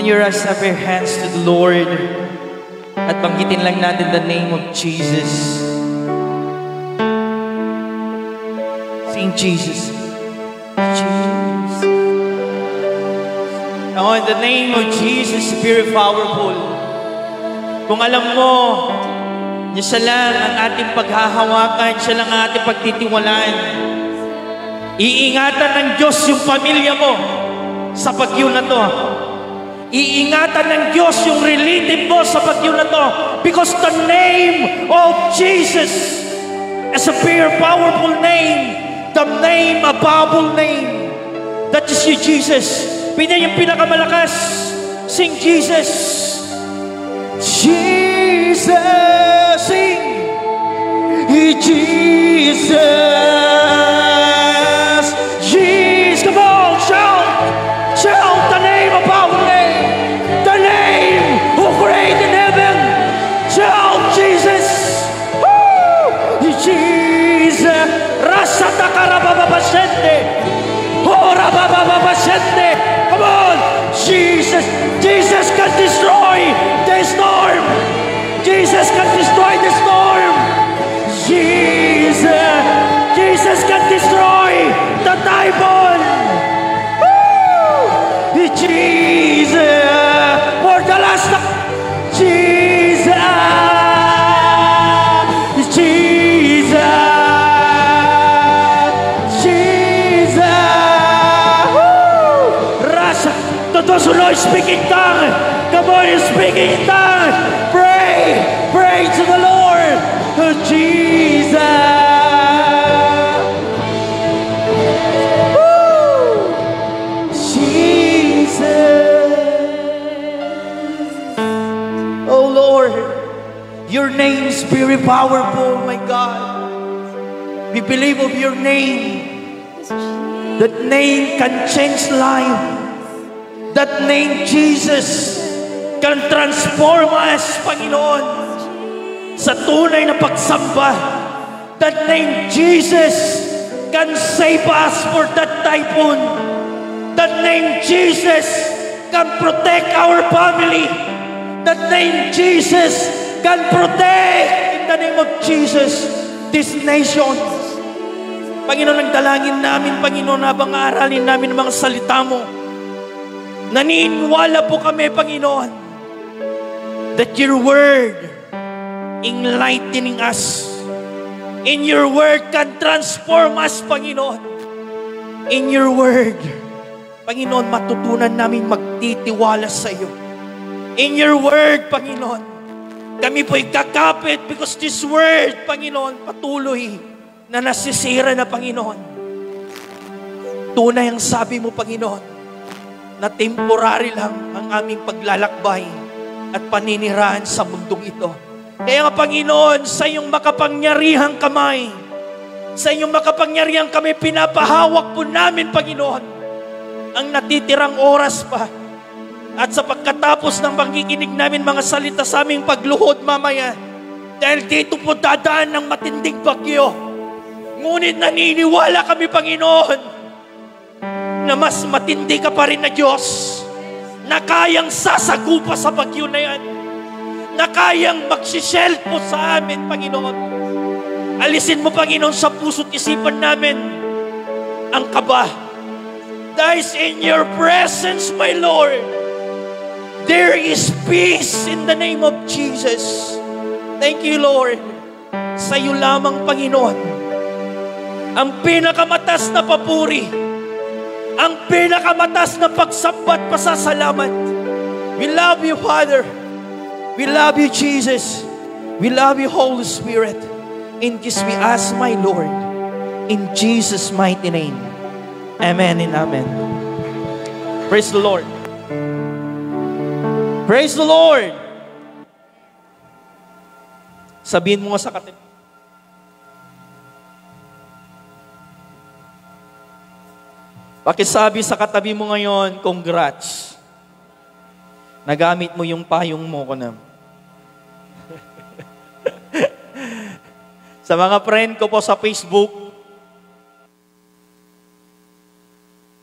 Can you raise up your hands to the Lord at banggitin lang natin the name of Jesus. Sing Jesus. Jesus. Oh, in the name of Jesus, very powerful. Kung alam mo, siya lang ang ating paghahawakan, siya lang ang ating pagtitiwalaan. Iingatan ng Diyos yung pamilya mo sa bagyo na to. Iingatan ng Diyos yung relative mo sa bagyo na to. Because the name of Jesus is a very powerful name. The name above all name. That is you, Jesus. Pina yung pinakamalakas. Sing Jesus. Jesus. Sing. Jesus. Jesus. Come on, shout. Shout the name above all name. The name who created heaven. Shout Jesus. Woo! Jesus. Rasata karabababasente. Oh, rababababasente. Come on. Jesus. Jesus can destroy the storm. Jesus can destroy the storm. Jesus. Jesus can destroy the typhoon. Woo! Jesus. For the last time. Jesus. Those who know speaking tongue, come on, you speaking in tongue. Pray, pray to the Lord, oh Jesus. Woo! Jesus. Oh Lord, your name is very powerful, my God. We believe of your name. That name can change life. That name, Jesus, can transform us, Panginoon, sa tunay na pagsamba. That name, Jesus, can save us for that typhoon. That name, Jesus, can protect our family. That name, Jesus, can protect, in the name of Jesus, this nation. Panginoon, ang dalangin namin, Panginoon, habang aralin namin ang mga salita mo. Naniniwala po kami, Panginoon, that your word enlightening us. In your word can transform us, Panginoon. In your word, Panginoon, matutunan namin magtitiwala sa iyo. In your word, Panginoon, kami po'y kakapit because this word, Panginoon, patuloy na nasisira na, Panginoon. Tunay ang sabi mo, Panginoon, na temporary lang ang aming paglalakbay at paninirahan sa mundong ito. Kaya nga, Panginoon, sa iyong makapangyarihang kamay, sa iyong makapangyarihang kami, pinapahawak po namin, Panginoon, ang natitirang oras pa. At sa pagkatapos ng pagkikinig namin mga salita sa aming pagluhod mamaya, dahil dito po dadaan ng matinding bagyo. Ngunit naniniwala kami, Panginoon, na mas matindi ka pa rin na Diyos, na kayang sasagupa sa bagyo na yan, na kayang magsishell po sa amin, Panginoon. Alisin mo, Panginoon, sa puso't isipan namin ang kaba. Dahil in your presence, my Lord, there is peace in the name of Jesus. Thank you, Lord. Sa iyo lamang, Panginoon, ang pinakamatas na papuri, ang pinakamatas na pagsambat, pasasalamat. We love you, Father. We love you, Jesus. We love you, Holy Spirit. In this we ask, my Lord, in Jesus' mighty name. Amen and amen. Praise the Lord. Praise the Lord. Sabihin mo nga sa katabi. Pakisabi sa katabi mo ngayon, congrats. Nagamit mo yung payong mo ko na. Sa mga friend ko po sa Facebook,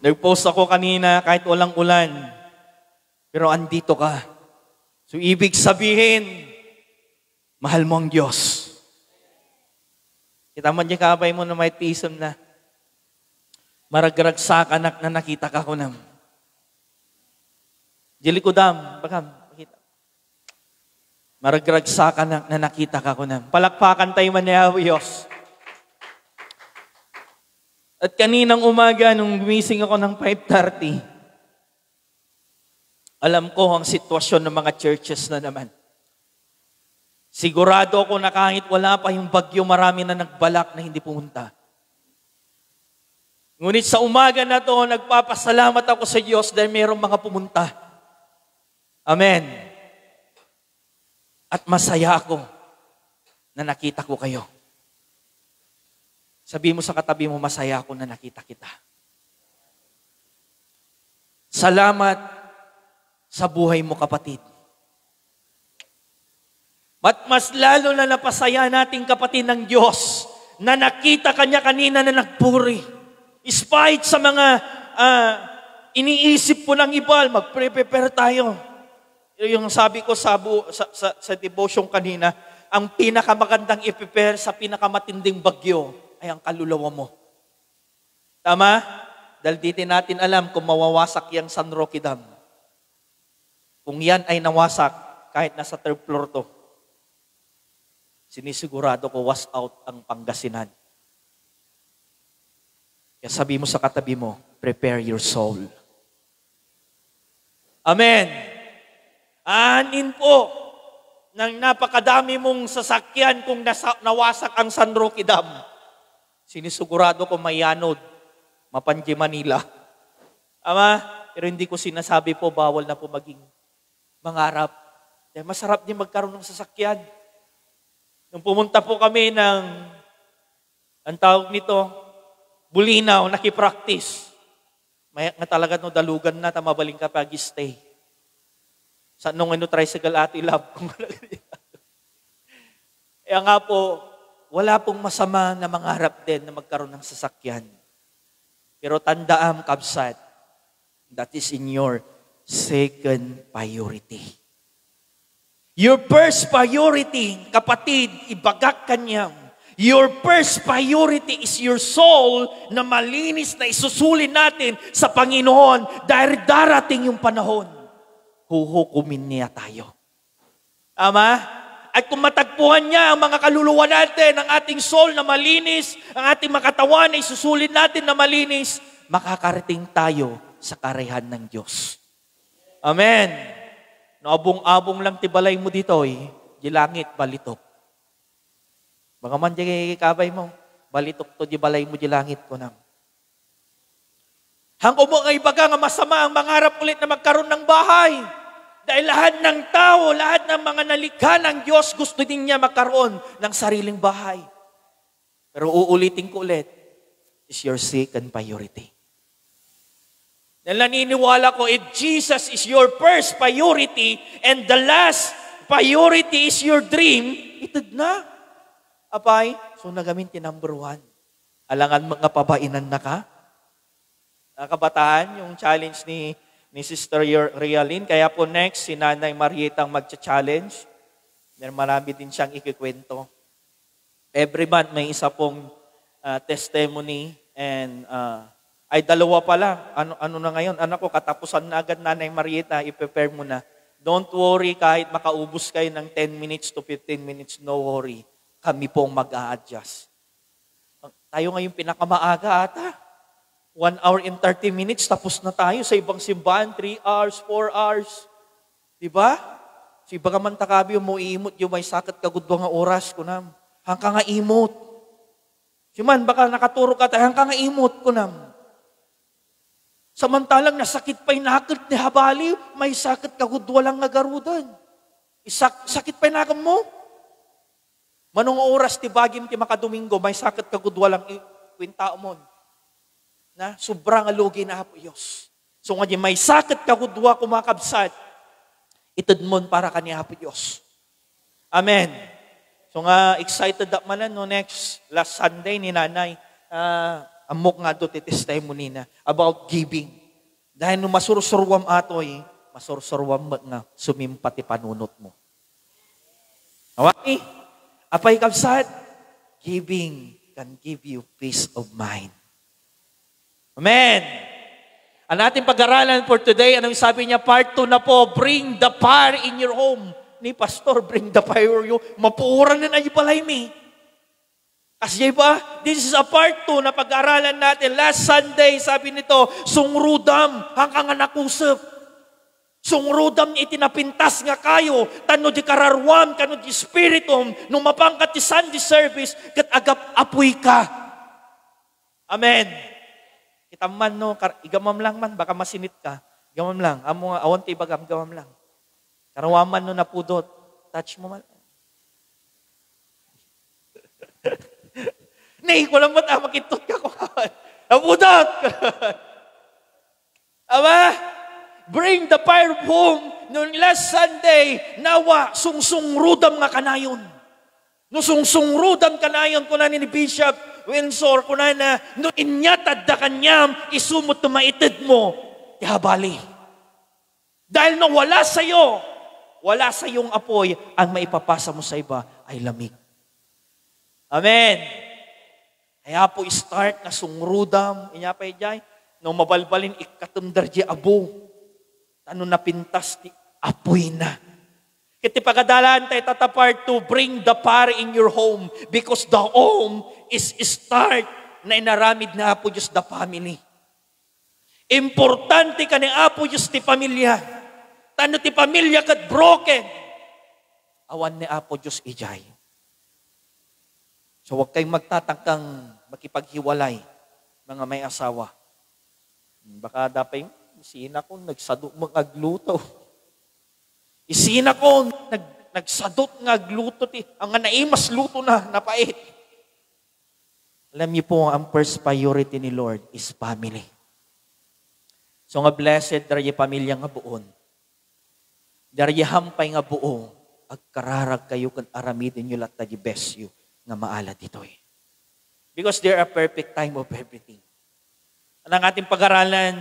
nag-post ako kanina kahit walang ulan. Pero andito ka. So ibig sabihin, mahal mo ang Diyos. Kita mo niya kabay mo na may tisam na. Maragragsak anak na nakita ka ko nam. Jilikudam, bakam, makita. Maragragsak anak na nakita ka ko nam. Palakpakan tayo man niya, Diyos. At kaninang umaga, nung gumising ako ng 5:30, alam ko ang sitwasyon ng mga churches na naman. Sigurado ako na kahit wala pa yung bagyo, marami na nagbalak na hindi pumunta. Ngunit sa umaga na to, nagpapasalamat ako sa Diyos dahil mayroong mga pumunta. Amen. At masaya ako na nakita ko kayo. Sabi mo sa katabi mo, masaya ako na nakita kita. Salamat sa buhay mo, kapatid. At mas lalo na napasaya nating kapatid ng Diyos na nakita kanya kanina na nagpuri. Despite sa mga iniisip po ng iba, mag-prepare tayo. Yung sabi ko sa devotion kanina, ang pinakamagandang i-prepare sa pinakamatinding bagyo ay ang kaluluwa mo. Tama? Dahil dito natin alam kung mawawasak yung San Roque Dam. Kung yan ay nawasak, kahit nasa third floor to, sinisigurado ko was out ang Pangasinan. Kaya sabi mo sa katabi mo, prepare your soul. Amen. Anin po ng napakadami mong sasakyan kung nawasak ang San Roque Dam. Sinisigurado ko mayanod, Mapanji, Manila. Ama, pero hindi ko sinasabi po, bawal na po maging mangarap. Dahil masarap din magkaroon ng sasakyan. Nung pumunta po kami ang tawag nito, Bulinaw, nakipractice. Mayak na talaga no, dalugan na, tamabaling ka pag-stay. Sa nung tricycle ato ilab. Kaya nga po, wala pong masama na mangarap din na magkaroon ng sasakyan. Pero tandaan, kabsat, that is in your second priority. Your first priority, kapatid, ibagak kanyang. Your first priority is your soul na malinis na isusulin natin sa Panginoon dahil darating yung panahon. Huhukumin niya tayo. Tama? At kung matagpuan niya ang mga kaluluwa natin, ang ating soul na malinis, ang ating makatawan na isusulin natin na malinis, makakarating tayo sa karehan ng Diyos. Amen. Naabong-abong lang tibalay mo dito, di langit, balitok. Mga man di kabay mo, balitok to di balay mo di langit ko nam. Hangko mo nga ibaga nga masama ang mangarap ulit na magkaroon ng bahay. Dahil lahat ng tao, lahat ng mga nalikha ng Diyos, gusto din niya magkaroon ng sariling bahay. Pero uulitin ko ulit, is your second priority. Dahil naniniwala ko, if Jesus is your first priority and the last priority is your dream, itad na. Apay, so nagamin ti number 1. Alangan mga pabainan na ka. Kabataan, yung challenge ni Sister Realin. Kaya po next, si Nanay Marieta ang magcha-challenge. Marami din siyang ikikwento. Every month may isa pong testimony and ay dalawa pa lang. Ano na ngayon? Anak ko, katapusan na agad Nanay Marieta, i-prepare mo na. Don't worry kahit makaubos kayo ng 10 minutes to 15 minutes, no worry. Kami pong mag-a-adjust. Tayo ngayon pinakamaaga ata. 1 hour and 30 minutes, tapos na tayo. Sa ibang simbahan, 3 hours, 4 hours. Diba? So iba ka man takabi, mo iimot yung may sakit kagudwa nga oras ko nam. Hangka nga imot. Si man, baka nakaturo ka tayo, hangka nga imot ko nam. Samantalang nasakit pa inakit ni habali, may sakit kagudwa lang nga garudan. Sakit pa inakam mo. Manong oras ti bagim ti makadomingo, may sakit kagudwa lang kwintao mo. Na sobrang alugi na hapo Diyos. So nga may sakit kagudwa kumakabsat, itad mo para kaniya hapo Diyos. Amen. So nga excited up man no next last Sunday ni Nanay, amok nga do ti testimony na about giving. Dahil nung masursurwam atoy, masursurwam nga sumimpati panunot mo. Okay? Apay kabsat, giving can give you peace of mind. Amen. Ang ating pag-aralan for today, anong sabi niya? Part 2 na po, bring the fire in your home. Ni Pastor, bring the fire in your home. Mapuuran na na yung balay mi. Kasi ba, this is a part 2 na pag-aralan natin. Last Sunday, sabi nito, sungrudam hanggang nakusap. Sungrudam itinapintas nga kayo, tano di kararwam, kano di spiritum, nung mapangkat di Sunday service, kat agap apoy ka. Amen. Kita man no, igamam lang man, baka masinit ka. Igamam lang, amo nga, awan ti bagam, gamam lang. Karawaman no napudot, touch mo man. Nay, walang mata, makitot ka ko. Napudot! Aba? Bring the fire home. Noong last Sunday, nawa, sungsungrudam nga kanayon. No sungsungrudam kanayon, kunan ni Bishop Windsor, kunan na, no inyatad da kanyam, isumot tumaitid mo, tihabali. Dahil no wala sa iyong apoy, ang maipapasa mo sa iba ay lamig. Amen. Kaya po start na sungrudam, inya pa ijay, no mabalbalin ikatumdar di abo. Ano na pintas ti apoy na. Kiti pagadalan tayo tatapart to bring the fire in your home because the home is start na inaramid na Apo Diyos the family. Importante ka ni Apo Diyos ti pamilya. Tano ti pamilya kat broken. Awan ni Apo Diyos ijay. So huwag kayong magtatangkang makipaghiwalay, mga may asawa. Baka dapat yung isina ko, nagsadot magagluto. Isina ko, nagsadot ngagluto. Ang naimas luto na, napait. Alam niyo po, ang first priority ni Lord is family. So nga blessed, darya pamilya nga buon. Darya hampay nga buo, agkararag kayo kan aramidin nyo lahat na best you nga maala dito eh. Because they're a perfect time of everything. Ang ating pag-aralan,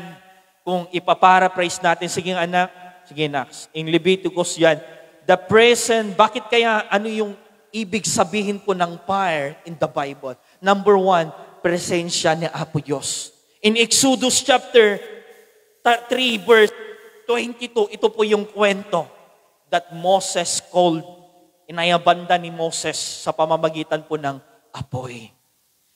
kung ipaparaphrase natin, sige anak, sige Nax, in Leviticus yan, the present, bakit kaya, ano yung ibig sabihin po ng fire in the Bible? Number 1, presensya ni Apo Diyos. In Exodus chapter 3, verse 22, ito po yung kwento that Moses called, inayabanda ni Moses sa pamamagitan po ng apoy.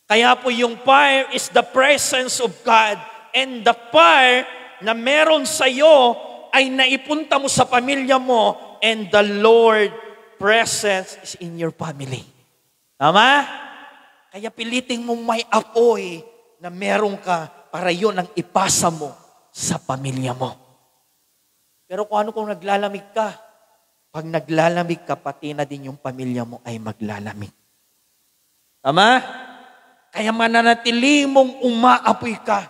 Kaya po yung fire is the presence of God. And the fire na meron sa iyo ay naipunta mo sa pamilya mo and the Lord presence is in your family. Tama? Kaya piliting mo may apoy na meron ka para yun ang ipasa mo sa pamilya mo. Pero kung naglalamig ka, pag naglalamig ka, pati na din yung pamilya mo ay maglalamig. Tama? Kaya mananatili mong umaapoy ka.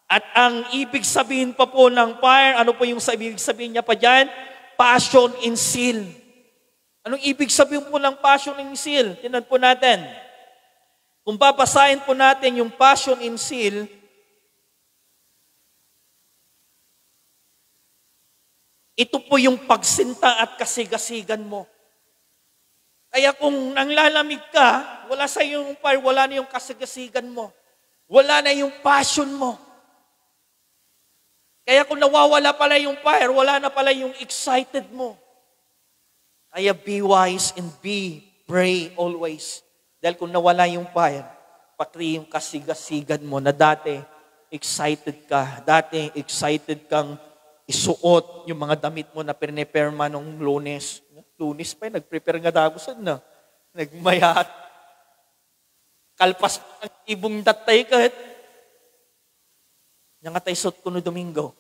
At ang ibig sabihin pa po ng fire, ano po yung ibig sabihin niya pa dyan? Passion in zeal. Anong ibig sabihin po ng passion in zeal? Tingnan po natin. Kung babasahin po natin yung passion in zeal, ito po yung pagsinta at kasigasigan mo. Kaya kung nanglalamig ka, wala sa yung fire, wala na yung kasigasigan mo. Wala na yung passion mo. Kaya kung nawawala pala yung fire, wala na pala yung excited mo. Kaya be wise and pray always. Dahil kung nawala yung fire, pati yung kasigasigan mo na dati excited ka. Dati excited kang isuot yung mga damit mo na piniperma nung Lunes. Lunes pa nag-prepare nga dagusan na. Nagmayat. Kalpas pa ang ibong datay kahit. Nga tayo sot ko no Domingo.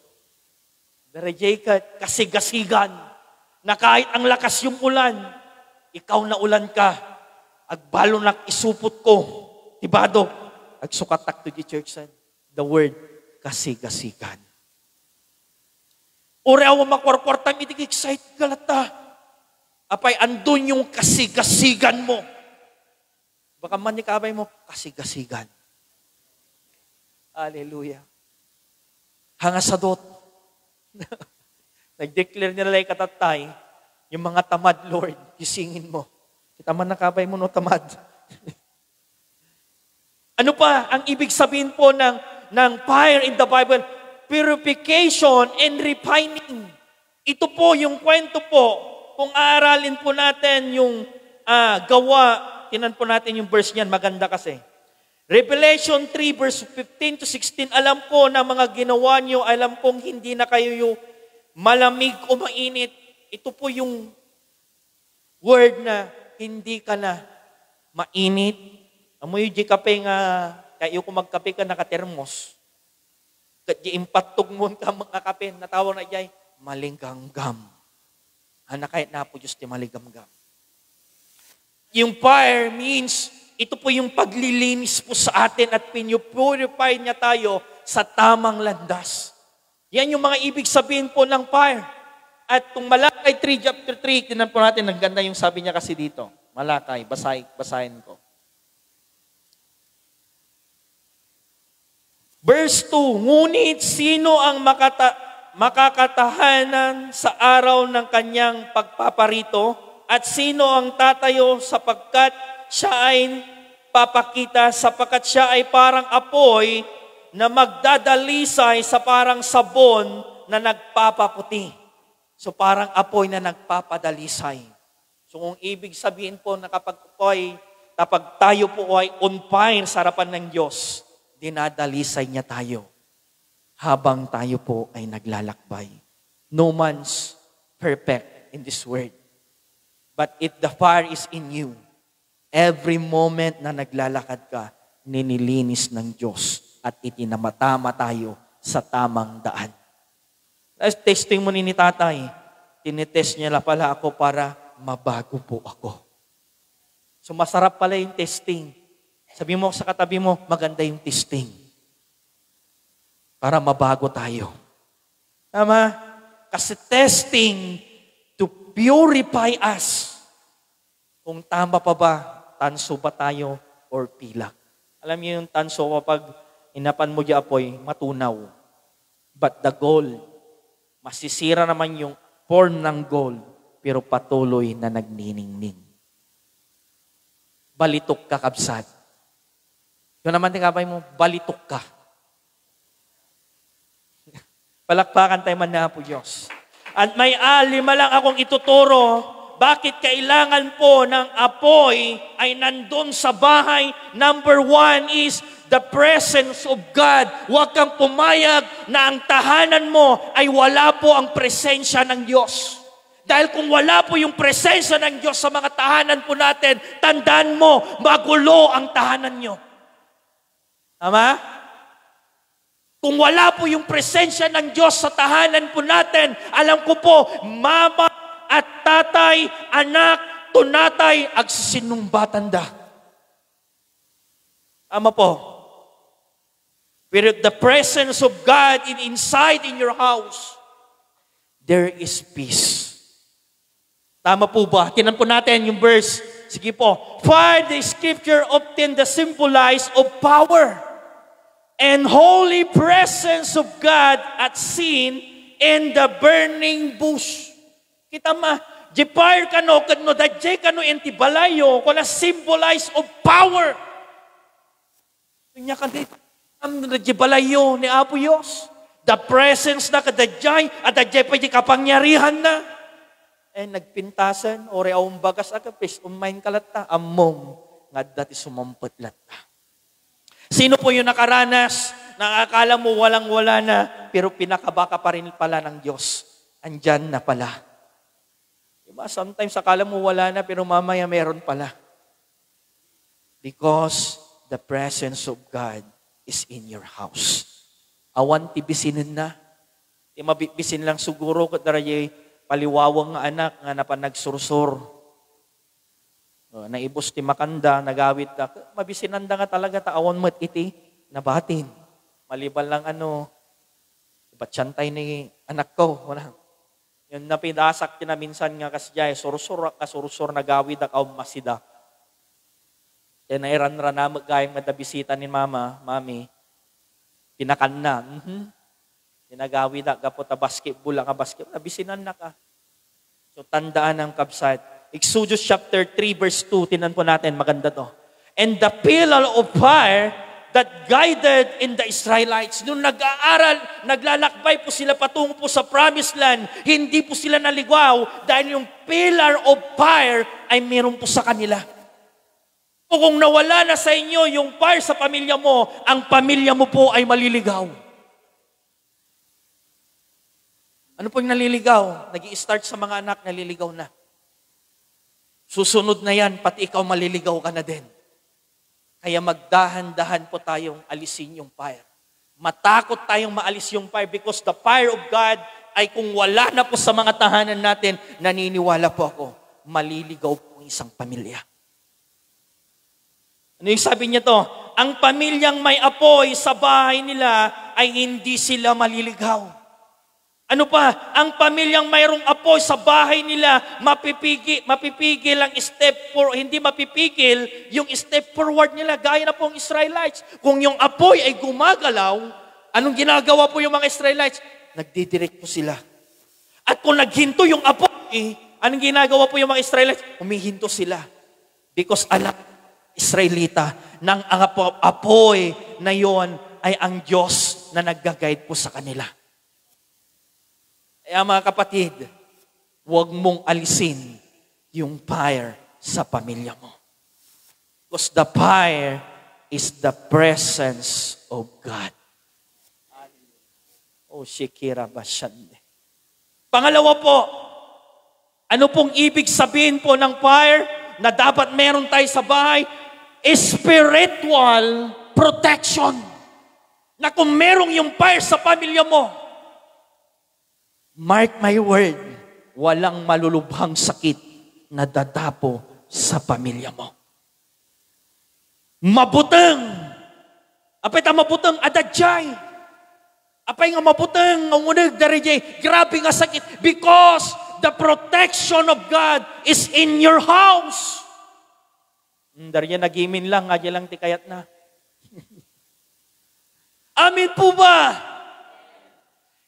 Darajay ka, kasigasigan. Na kahit ang lakas yung ulan, ikaw na ulan ka. Agbalo na isupot ko. Tibado. Agsukatak to the church san. The word, kasigasigan. Uri awa makwarkwartam, itig excited ka lata. Apay, andun yung kasigasigan mo. Baka man kabay mo, kasigasigan. Hallelujah. Hangasadot. Nag-declare nila like katatay, yung mga tamad, Lord, gisingin mo. Kita man nakabay mo no tamad. Ano pa ang ibig sabihin po ng fire in the Bible? Purification and refining. Ito po yung kwento po. Kung aaralin po natin yung gawa, tinan po natin yung verse niyan, maganda kasi. Revelation 3 verse 15 to 16, alam ko na mga ginawa niyo, alam kong hindi na kayo yung malamig o mainit. Ito po yung word na hindi ka na mainit. Amoy di kape nga, kayo kung magkape ka nakatermos. Di impatog mo ka mga kape, natawag na dyan, malinggam-gam. Anak kahit na po Diyos di malinggam-gam. Yung fire means, ito po yung paglilinis po sa atin at pinupurify niya tayo sa tamang landas. Yan yung mga ibig sabihin po ng fire. At kung Malakay 3, chapter 3, tinan po natin, ang ganda yung sabi niya kasi dito. Malakay, basahin ko. Verse 2, ngunit sino ang makakatahanan sa araw ng kanyang pagpaparito at sino ang tatayo sapagkat siya ay papakita sapagkat siya ay parang apoy na magdadalisay sa parang sabon na nagpapaputi. So parang apoy na nagpapadalisay. So kung ibig sabihin po na kapag tayo po ay on fire sa harapan ng Diyos, dinadalisay niya tayo habang tayo po ay naglalakbay. No man's perfect in this world. But if the fire is in you, every moment na naglalakad ka, ninilinis ng Diyos at itinamatama tayo sa tamang daan. As testimony ni tatay, tinitest niya pala ako para mabago po ako. So masarap pala yung testing. Sabi mo sa katabi mo, maganda yung testing. Para mabago tayo. Tama? Kasi testing to purify us. Kung tama pa ba, tanso ba tayo or pilak? Alam niyo yung tanso kapag inapan mo di apoy, matunaw. But the gold, masisira naman yung form ng gold, pero patuloy na nagniningning. Balitok ka, kabsat. Yun naman tingabay mo, balitok ka. Palakpakan tayo man na po Diyos. At may lima lang akong ituturo, bakit kailangan po ng apoy ay nandun sa bahay. Number 1 is the presence of God. Huwag kang pumayag na ang tahanan mo ay wala po ang presensya ng Diyos. Dahil kung wala po yung presensya ng Diyos sa mga tahanan po natin, tandaan mo, magulo ang tahanan nyo. Tama? Kung wala po yung presensya ng Diyos sa tahanan po natin, alam ko po, mama at tatay, anak, tunatay, agsisinumbatanda. Tama po. With the presence of God inside in your house, there is peace. Tama po ba? Tinan po natin yung verse. Sige po. For the scripture often the symbolize of power and holy presence of God at seen in the burning bush. Kita ma, jepar kano, kadno dadjay kano entibalayo, kung symbolize of power. Kanya ka dito, ang dadjibalayo ni Apo Diyos. The presence na kadadjay, at dadjay pa di kapangyarihan na. Eh, nagpintasan, ore awang bagas agapis, umain kalata, amom, nga dati sumampot lata. Sino po yung nakaranas na akala mo walang-wala na, pero pinakabaka pa rin pala ng Diyos. Andyan na pala. Diba? Sometimes akala mo wala na, pero mamaya meron pala. Because the presence of God is in your house. Awan ti bisinin na. Ti mabibisin lang siguro kat darayay paliwawang nga anak nga napanagsursur. Naibos ti makanda, nagawit na. Mabisinanda nga talaga, taawan mo't iti, nabatin. Maliban lang batsantay ni anak ko. Yung napidasak ti na minsan nga kasjay, sursur nagawid na kaum masida. Kaya nairan-ran na magayang madabisita ni mama, mami, pinakan na. Ginagawi na, kapot na basketball, ang basketball, nabisinan na ka. So, tandaan ang kabsat. Exodus chapter 3, verse 2, tinan po natin, maganda to. And the pillar of fire that guided in the Israelites. Nung nag-aaral, naglalakbay po sila patungo po sa promised land, hindi po sila naligaw dahil yung pillar of fire ay meron po sa kanila. O kung nawala na sa inyo yung fire sa pamilya mo, ang pamilya mo po ay maliligaw. Ano po yung naliligaw? Nag-i-start sa mga anak, naliligaw na. Susunod na yan, pati ikaw maliligaw ka na din. Kaya magdahan-dahan po tayong alisin yung fire. Matakot tayong maalis yung fire because the fire of God ay kung wala na po sa mga tahanan natin, naniniwala po ako, maliligaw po ang isang pamilya. Ano yung sabi niya to? Ang pamilyang may apoy sa bahay nila ay hindi sila maliligaw. Ano pa? Ang pamilyang mayroong apoy sa bahay nila, mapipigil ang hindi mapipigil yung step forward nila, gaya na po ang Israelites. Kung yung apoy ay gumagalaw, anong ginagawa po yung mga Israelites? Nagdidirect po sila. At kung naghinto yung apoy, anong ginagawa po yung mga Israelites? Humihinto sila. Because alam, Israelita, ng ang apoy na yon ay ang Diyos na nag-guide po sa kanila. Kaya mga kapatid, huwag mong alisin yung fire sa pamilya mo. Because the fire is the presence of God. Oh, Shikira Bashande. Pangalawa po, ano pong ibig sabihin po ng fire na dapat meron tayo sa bahay? Spiritual protection. Na kung merong yung fire sa pamilya mo, mark my word, walang malulubhang sakit na dadapo sa pamilya mo. Mabuteng. Apay ta mabuteng adadjay. Apay nga mabuteng ngunag darijay. Grabe nga sakit because the protection of God is in your house. Darya nagimin lang, adya lang tikayat na. Amin po ba?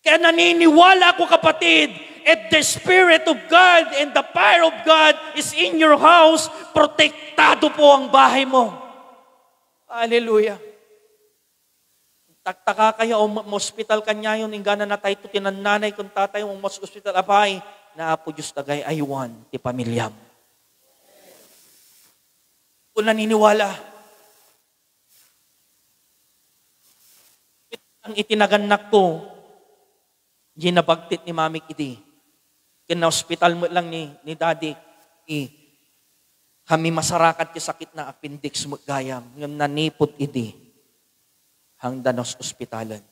Kaya naniniwala ako kapatid, if the Spirit of God and the fire of God is in your house, protektado po ang bahay mo. Hallelujah. Taktaka kayo, hospital kanya yun, ingana na tayo tinananay kung tatay mong hospital, abay, na po Diyos tagay, aywan, ti pamilyam. Kung naniniwala, ang itinaganak ko, ginabagtit ni mamik iti. Kina-hospital mo lang ni daddy. Kami masarakat ti sakit na appendix mo gayam. Yung nanipot iti. Hangdan os ospitalan.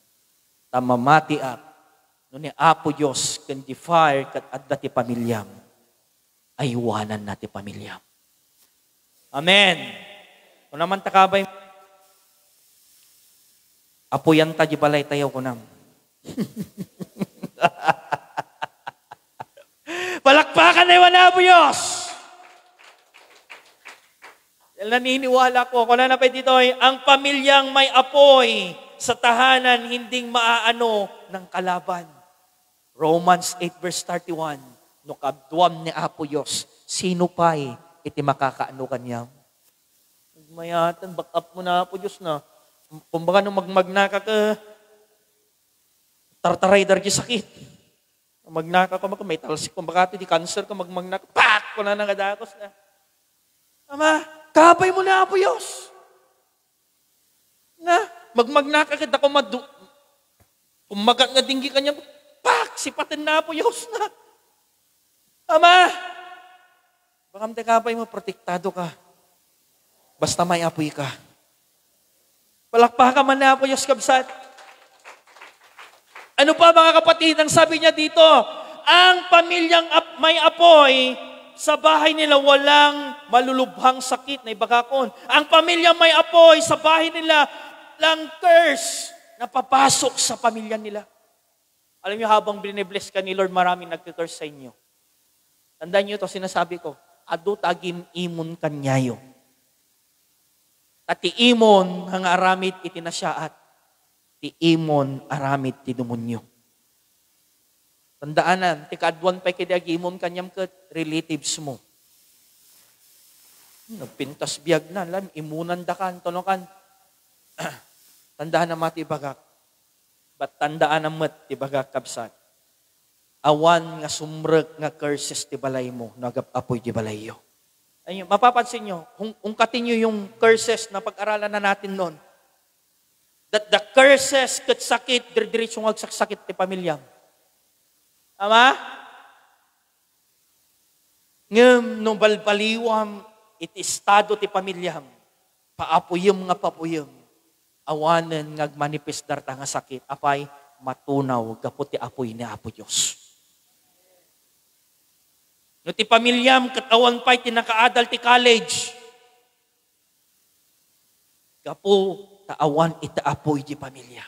Tamamati ak. No ni Apo Diyos, kundi fire kat adda ti pamilyam. Aywanan na ti pamilyam. Amen. Kung naman takabay, apoyan ta di balay tayo kunam. Palakpakan na iwan na po Diyos. Naniniwala ko, kung na dito ang pamilyang may apoy sa tahanan, hinding maaano ng kalaban. Romans 8 verse 31, no kabduam ni Apo Diyos, sino pa'y iti makakaano kanya? Mayatan, back up mo na Apo Diyos na. Kumbaga nung magmagnaka ka, tartaray dargi sakit. Magnaka ka, may talsik, kumbaga di cancer ka, magmagnaka, pak! Kung na nangadakos na. Ama, kabay mo na Apo Diyos. Na, magmagnaka kita kung kumagat nga dinggi kanya, pak! Sipatin na Apo Diyos na. Ama, baka mati kabay mo, protektado ka. Basta may apoy ka. Palakpakan man na Apo Diyos kabsat. Ano pa mga kapatid, ang sabi niya dito, ang pamilyang may apoy, sa bahay nila walang malulubhang sakit na ibagakon. Ang pamilyang may apoy, sa bahay nila lang curse na papasok sa pamilya nila. Alam niyo, habang binibless ka ni Lord, maraming nagkikurse sa inyo. Tandaan niyo ito, sinasabi ko, adu tagim imon kanyayo. Tati imon, hang aramid itinasyaat. Ti imon aramid ti demonyo. Tandaanan, tikadwan pa kidagimom kanyam kat relatives mo. Nagpintas biyag na, alam, imunan da kan, tonokan. Tandaan na mati bagak. Ba't tandaan na mat, ti bagak kabsat. Awan nga sumrek nga curses ti balay mo, nagapapoy ti balay yo. Ayun, mapapansin nyo, ungkatin nyo yung curses na pag-aralan na natin noon. That the curses kat sakit, dir-diritsong agsakit ti pamilyang. Ama? Ngem, nung balbaliwam, iti estado ti pamilyam, paapuyem nga papuyem, awanen nga manifestar ta nga sakit, apay matunaw, kapot ti apoy ni Apo Diyos. No ti pamilyam, katawan pa'y tinakaadal ti college, kapo, taawan iti apoy ti pamilya.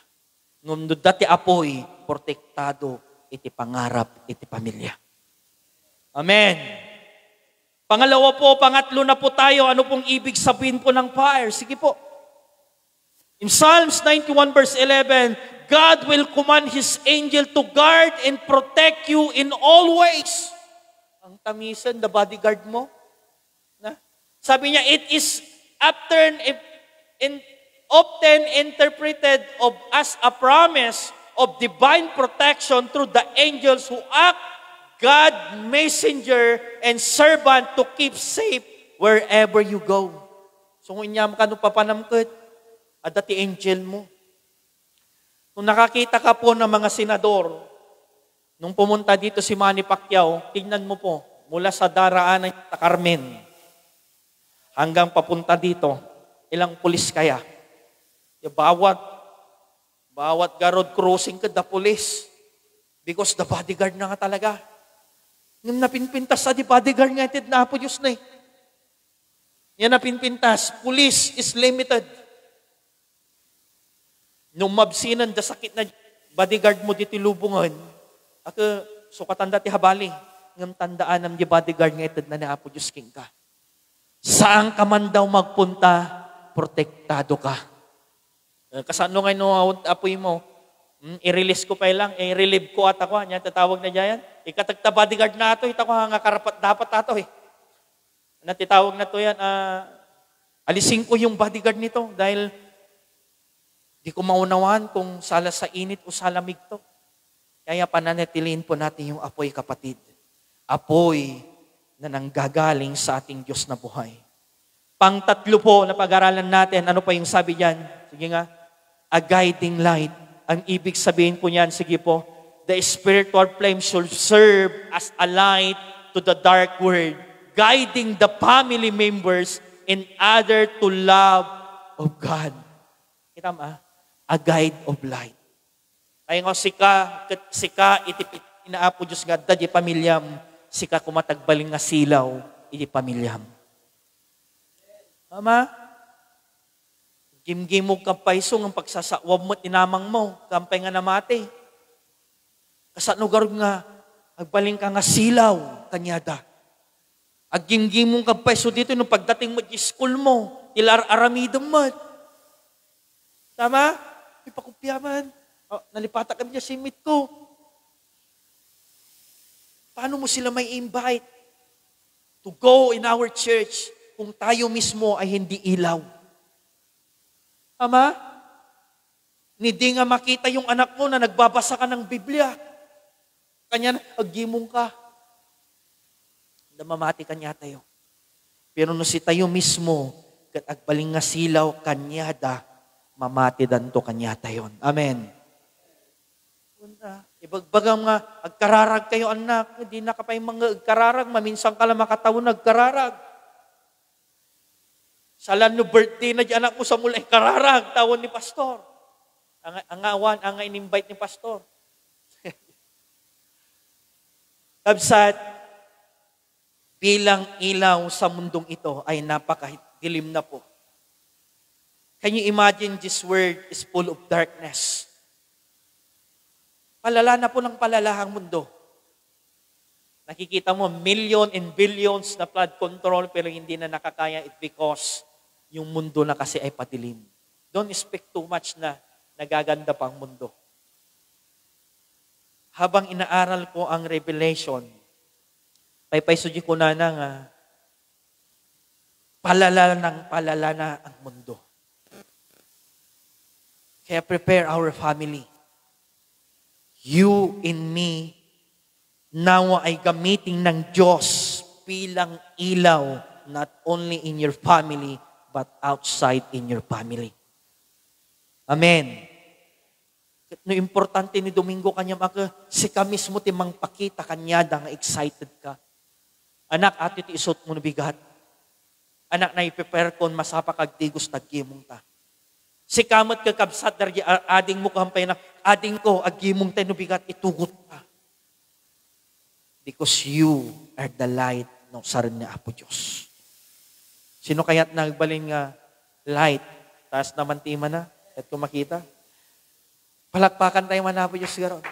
Ngum dati apoy, protektado, iti pangarap, iti pamilya. Amen. Pangalawa po, pangatlo na po tayo, ano pong ibig sabihin po ng fire? Sige po. In Psalms 91 verse 11, God will command His angel to guard and protect you in all ways. Ang tamisan, the bodyguard mo. Na? Sabi niya, it is often interpreted as a promise of divine protection through the angels who act God, messenger, and servant to keep safe wherever you go. So, kung inyam ka no papanamkot, adati angel mo. Kung nakakita ka po ng mga senador, nung pumunta dito si Manny Pacquiao, tingnan mo po, mula sa daraanan ng Carmen, hanggang papunta dito, ilang pulis kaya? Bawat road crossing ka, the police. Because the bodyguard na nga talaga. Nung napinpintas sa di bodyguard nga, itid na po Diyos na eh. Yan napinpintas. Police is limited. Nung mabsinan, da sakit na bodyguard mo dito lubungan, ako, sukatan dati habali. Ngam tandaan ng di bodyguard nga, itid na na po Diyos king ka. Saan ka man daw magpunta, protektado ka. Kasano ngayon no, apoy mo, i-release ko pa lang, i-relieve ko at ako, yan, tatawag na dyan. Ikatagta bodyguard na ito, ito ko nga karapat dapat ato eh. Natitawag na to yan, alisin ko yung bodyguard nito dahil di ko maunawan kung sala sa init o sa lamig to. Kaya pananatiliin po natin yung apoy, kapatid. Apoy na nanggagaling sa ating Diyos na buhay. Pang-tatlo po na pag-aralan natin, ano pa yung sabi dyan? Sige nga, a guiding light. Ang ibig sabihin po niyan, sige po, the spiritual flame should serve as a light to the dark world, guiding the family members in order to love of God. Kita mo, a guide of light. Kaya nga sika itipit inaapo Diyos nga, dadya pamilyam, sika kumatagbaling nga silaw, iti pamilyam. Mama, gimgimog ka paisong ang pagsasawab mo, tinamang mo, kampay nga namati. Kasano garog nga, agbaling ka nga silaw, kanyada. Ag gimgimong ka paiso dito, nung pagdating mo di school mo, ilar-aramidom mo. Tama? May pakupyaman. Nalipata kami niya simit ko. Paano mo sila may invite to go in our church kung tayo mismo ay hindi ilaw? Ama, hindi nga makita yung anak mo na nagbabasa ka ng Biblia. Kanya, aggimong ka. Namamati kanya tayo. Pero no si tayo mismo, kat agbaling nga silaw, kanyada, mamati danto kanya tayo. Amen. Ibagbagang nga, agkararag kayo anak, hindi na kapay mga agkararag, maminsan ka lang makatawon agkararag. Salan no birthday na di anak mo sa mulay kararag, tawon ni pastor. Ang in-invite ni pastor. Kabsat, bilang ilaw sa mundong ito ay napakadilim na po. Can you imagine this world is full of darkness? Palala na po ng palala ang mundo. Nakikita mo, million and billions na flood control pero hindi na nakakaya it because yung mundo na kasi ay patilim. Don't expect too much na nagaganda pa ang mundo. habang inaaral ko ang Revelation, paypaysudyo ko na nga, palala na ang mundo. Kaya prepare our family. You and me, nawa ay gamitin ng Diyos bilang ilaw, not only in your family, but outside in your family. Amen. No importante ni Domingo kanya si ka mismo timang pakita kanya nga excited ka. Anak, ati ti isot mo na bigat. Anak, na i-prepare kon masapa kag tigos tagkimong ta. Si kamot kakabsat dari ading mo kahampay na ading ko agimong tayo bigat itugot ka. Because you are the light ng saran ni Apo Diyos. Sino kaya't nagbalin nga light? Taas naman tima na. At kung makita. Palakpakan tayo man Apo Diyos siguro.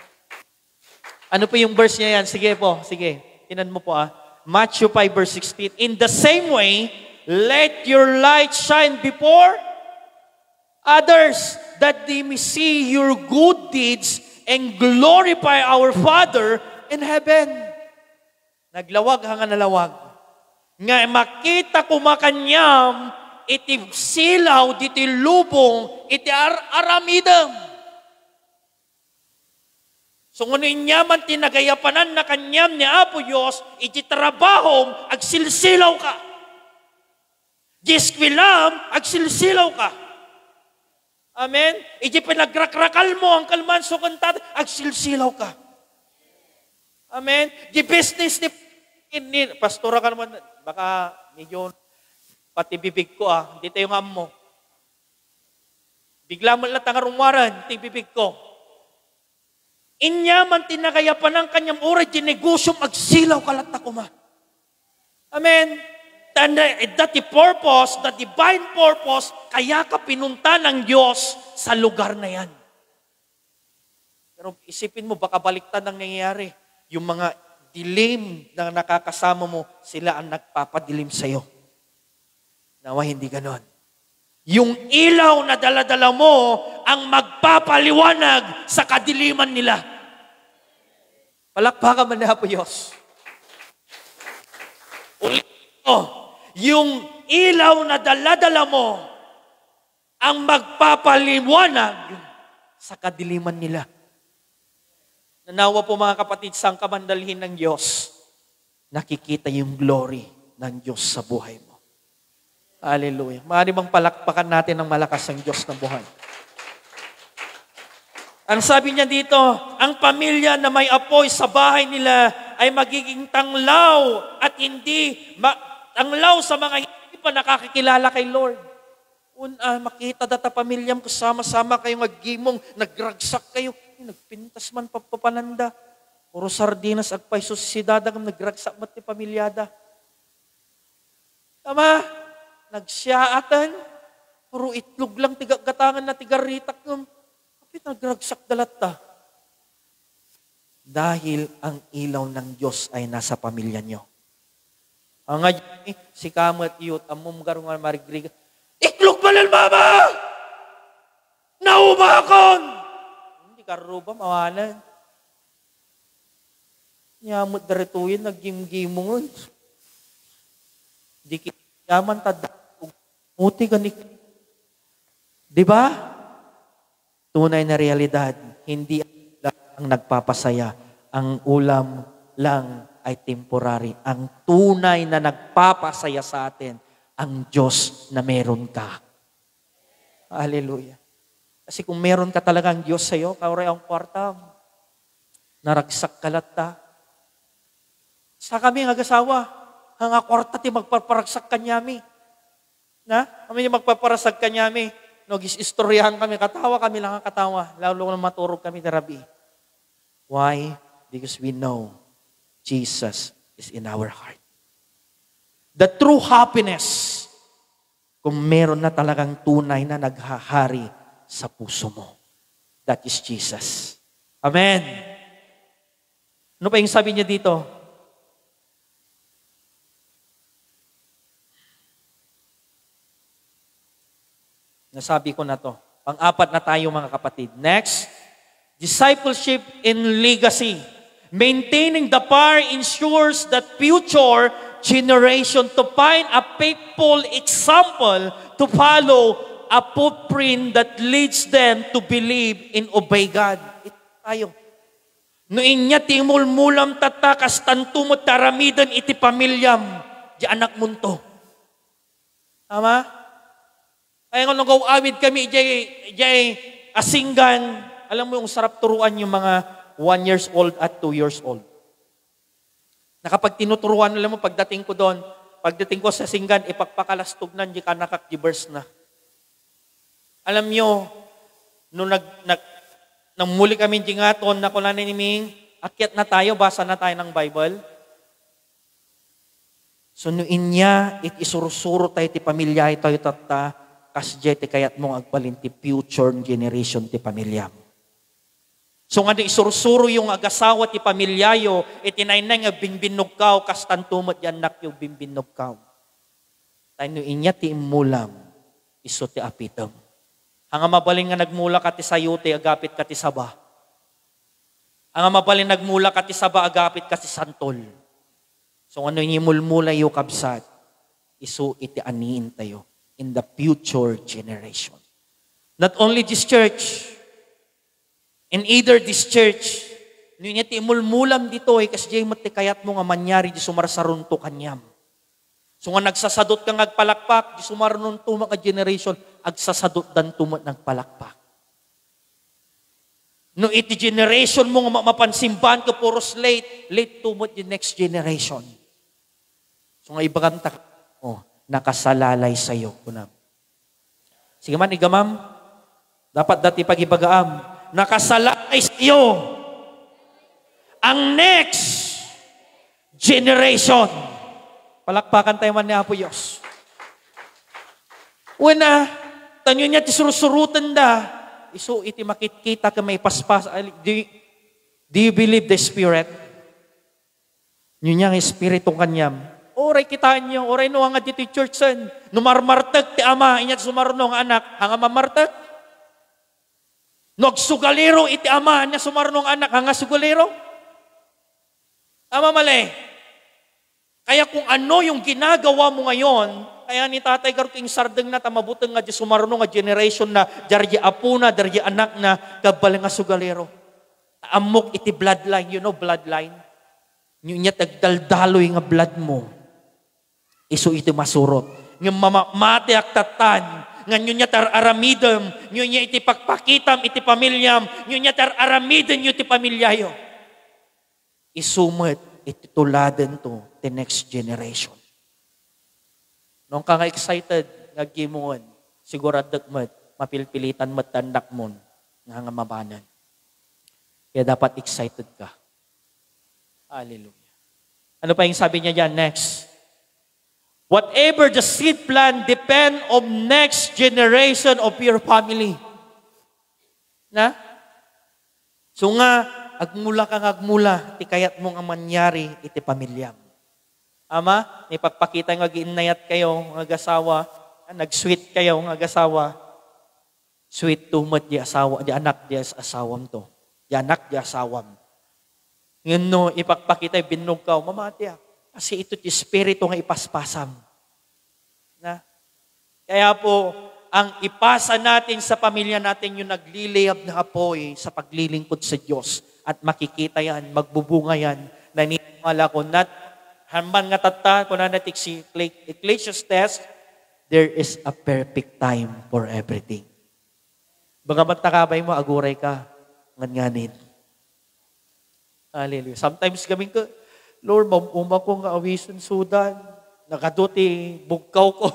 Ano po yung verse niya yan? Sige po, sige. Tinan mo po Matthew 5 verse 16. In the same way, let your light shine before others, that they may see your good deeds and glorify our Father in heaven. Naglawag hanga nalawag. Nga makita ko makanyam, iti silaw, iti lubong, iti aramidam. So ngunin niya man tinagayapanan na kanyam ni Apo Diyos, iti trabahom, agsilsilaw ka. Gisquilam, agsilsilaw ka. Amen? Iti pinagrakrakal mo ang kalman so kantat, agsilsilaw ka. Amen? Di business ni pastora ka naman, baka medyo pati bibig ko hindi tayo nga mo. Bigla mo lang tangarungwaran, iti bibig ko. Inya man tinagayapan ng kanyang oras, di negosyong agsilaw kalat ako ma. Amen? That the purpose, the divine purpose, kaya ka pinunta ng Diyos sa lugar na yan. Pero isipin mo, baka baliktad ang nangyayari. Yung mga dilim na nakakasama mo, sila ang nagpapadilim sa'yo. Nawa, hindi ganon. Yung ilaw na daladala mo, ang magpapaliwanag sa kadiliman nila. Palakpakan man na po Diyos. Ulit yung ilaw na daladala mo ang magpapaliwanag sa kadiliman nila. Nanawa po mga kapatid, sa kamandalhin ng Diyos, nakikita yung glory ng Diyos sa buhay mo. Hallelujah. Maaari bang palakpakan natin ng malakas ang Diyos ng buhay? Ang sabi niya dito, ang pamilya na may apoy sa bahay nila ay magiging tanglaw at hindi tanglaw sa mga hindi pa nakakikilala kay Lord. Makita data pamilyam kasama-sama kayong maggimong, nagragsak kayo, nagpintas man papananda. Puro sardinas agpay susidada kang nagragsak mat ti pamilyada. Tama? Nagsiyaatan, puro itlog lang gatangan na tigaritak ng kapit nagragsak dalata. Dahil ang ilaw ng Diyos ay nasa pamilya nyo. Ang nga si Kamat Iyot, among garong nga marigrig, iklog balal mama! Naumakon! Hindi ka ruba, mawalan. Nyamot darituyin, nagim-gimongon. Di yaman tada, muti ganik. Diba? Tunay na realidad, hindi ang nagpapasaya. Ang ulam lang ay temporary. Ang tunay na nagpapasaya sa atin, ang Diyos na meron ka. Hallelujah. Kasi kung meron ka talagang Diyos sa'yo, kauray ang kwarta, naragsak kalata. Sa kami ang agasawa, ang kwarta ti magpaparagsak kanyami. Na? Kami yung magpaparasag kanyami. No, istoryahan kami, katawa kami lang ang katawa. Lalo na maturog kami na Rabi. Why? Because we know Jesus is in our heart. The true happiness, kung meron na talagang tunay na naghahari sa puso mo. That is Jesus. Amen. Ano pa yung sabi niya dito? Nasabi ko na to. Pang-apat na tayo mga kapatid. Next, Discipleship and legacy. Maintaining the power ensures that future generation to find a faithful example to follow, a footprint that leads them to believe and obey God. Ito tayo. No inya timul-mulam tatakas tantumot taramidan iti pamilyam di anak munto. Tama? Kaya nga nung awid kami jay asinggan, alam mo yung sarap turuan yung mga 1 years old at 2 years old. Na kapag tinuturuan, alam mo, pagdating ko doon, pagdating ko sa singgan, ipagpakalastog na, di ka nakakdibers na. Alam nyo, nung nang muli kami jingaton, na kung naniming, akyat na tayo, basa na tayo ng Bible. Sunuin niya, isurusuro tayo ti pamilya, tayo tata, kasje ti kayat mong agbalin ti future generation ti pamilya. So nga isurusuro yung agasawa ti pamilyayo, itinaynay nga binbinugkaw, kastantumot yan nak yung binbinugkaw. Tayo inya ti imulam, iso ti apitam. Ang mabaling nga nagmula ka ti sayute, agapit ka ti saba. Ang mabaling nagmula ka ti saba, agapit ka ti santol. So ano yung imulmula yung kabsat, iso iti aniin tayo in the future generation. Not only this church, in either this church, niya ti imulmulam dito kasi jay matikayat mo nga manyari di sumarsarunto kanyam. So nga nagsasadot kang agpalakpak, di sumarunto mga generation, agsasadot dan tumot nagpalakpak. No iti generation mo nga mapansimbahan ko puros late tumot the next generation. So nga ibaganta, nakasalalay sa'yo. Sige man, igamam, dapat dati pag-ibagaam, nakasalalay sa iyo ang next generation. Palakpakan tayo man ni Apo Diyos. Una, tanyo niya tisurusurutan da, iso iti makikita ka may paspas. Do you believe the Spirit? Yun niya ang Espiritong kanyam. Oray kitaan niyo, oray no nga dito church sen. Numarmartag ti ama, inyat sumarunong anak, hanga mamartag. Nagsugalero iti ama niya sumarunong anak, hanga sugalero. Tama mali. Kaya kung ano yung ginagawa mo ngayon, kaya ni Tatay Garuking sardeng na tamabutang nga di sumarunong nga generation na darya apo na, darya anak na, kabal nga sugalero. Amok iti bloodline, you know bloodline? Niya tagdaldaloy nga blood mo. Iso iti masurot. Nga mati aktatan, nga nyo niya tar aramidam, nyo niya iti pagpakitam, iti pamilyam, nyo niya tar aramidam, nyo iti pamilyayo. Isumat, iti tuladan to, the next generation. Nung ka nga excited, nga gimuon, siguradot mo, mapilpilitan mo, tandak mo, nga mabanan. Kaya dapat excited ka. Hallelujah. Ano pa yung sabi niya dyan? Next. Whatever the seed plan depend on next generation of your family. Na? So nga, agmula kang agmula, ti kayat mong amanyari iti pamilyam. Ama, ni pagpakita nga giinayat kayo, ng agasawa, nag-sweet kayo, ng agasawa, sweet tumot di asawa, di anak di asawam to. Di anak di asawam. Ngayon no, ipagpakita, binog ka, mamati ako. Kasi ito ti espiritu nga ipaspasam. Na? Kaya po, ang ipasa natin sa pamilya natin yung nagliliyab na apoy sa paglilingkod sa Diyos. At makikita yan, magbubunga yan. Naniniwala ko, not hamban nga tata, kung nanatik si Ecclesiastes, there is a perfect time for everything. Bagamat nakabay mo, aguray ka, nganganin. Hallelujah. Sometimes kami ka, Lord, mamuma ko nga awisan sudan. Nagaduti, bugkaw ko.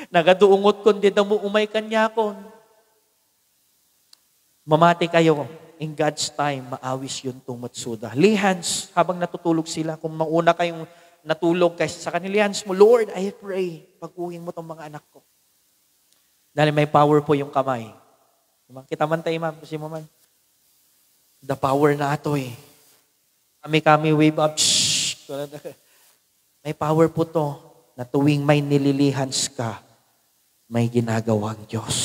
Nagaduungot ko, hindi na mo umay kanya ko. Mamati kayo, in God's time, maawis yun tumot suda. Lihans, habang natutulog sila, kung mauna kayong natulog kaysa sa kanila, lihans mo, Lord, I pray, pag-uwin mo tong mga anak ko. Dahil may power po yung kamay. Kita man tayo, ma'am, kasi mo man. The power na ato eh. Kami wave up. Shhh. May power po to na tuwing may nililihans ka, may ginagawang Diyos.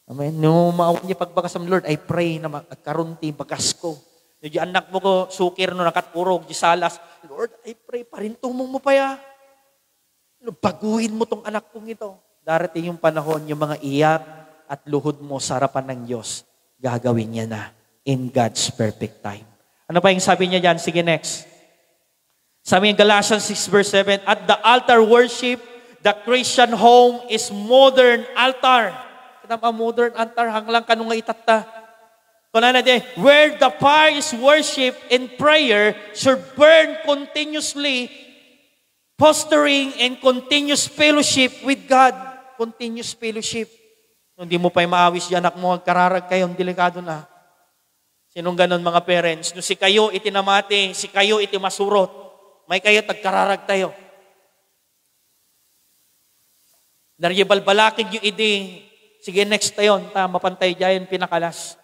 Amen. No, maawa niya pagbakas ng Lord, I pray na magkaroon ti bagas ko. Yung anak mo ko, sukir no, nakaturog, di salas. Lord, I pray, parintumong mo pa ya. Baguhin mo tong anak kong ito. Darating yung panahon, yung mga iyak at luhod mo sa harapan ng Diyos, gagawin niya na in God's perfect time. Ano pa yung sabi niya dyan? Sige, next. Sabi ng Galatians 6 verse 7, at the altar worship, the Christian home is modern altar. Kinama modern altar, hanglang kanong nga itata. Where the fire is worship and prayer should burn continuously, fostering and continuous fellowship with God. Continuous fellowship. Hindi mo pa'y maawis yung anak mo, kararag kayo, delikado na. Sinong ganon mga parents? No, si kayo itinamati, si kayo itimasurot, may kayo tagkararag tayo. Naryabalbalakid yung ide. Sige, next tayo. Mapantay dyan, pinakalas.